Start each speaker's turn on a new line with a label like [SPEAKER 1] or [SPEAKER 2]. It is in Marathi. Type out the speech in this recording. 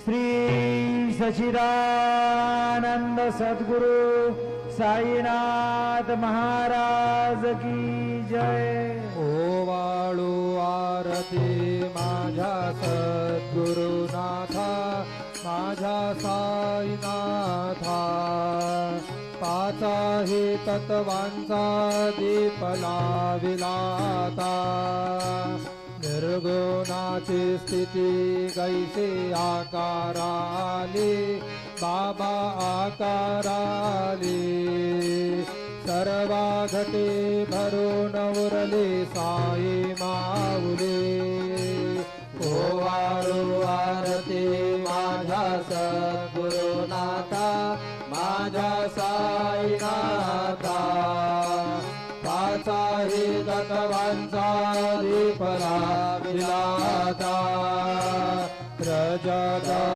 [SPEAKER 1] श्री सच्चिदानंद सद्गुरु साईनाथ महाराज की जय।
[SPEAKER 2] ओवाळू आरती माझ्या सद्गुरुनाथा माझ्या साईनाथा पाचाही तत्वांचा दीप लाविलाता निर्गुणाची स्थिती कैसे आकाराली बाबा आकाराली सर्वा घटे भरून उरले साई माऊली ओवाळू आरती माझ्या सद्गुरुनाथा माझ्या साईनाथा पाचाही तत्वांचा दीप लाविलाता रजत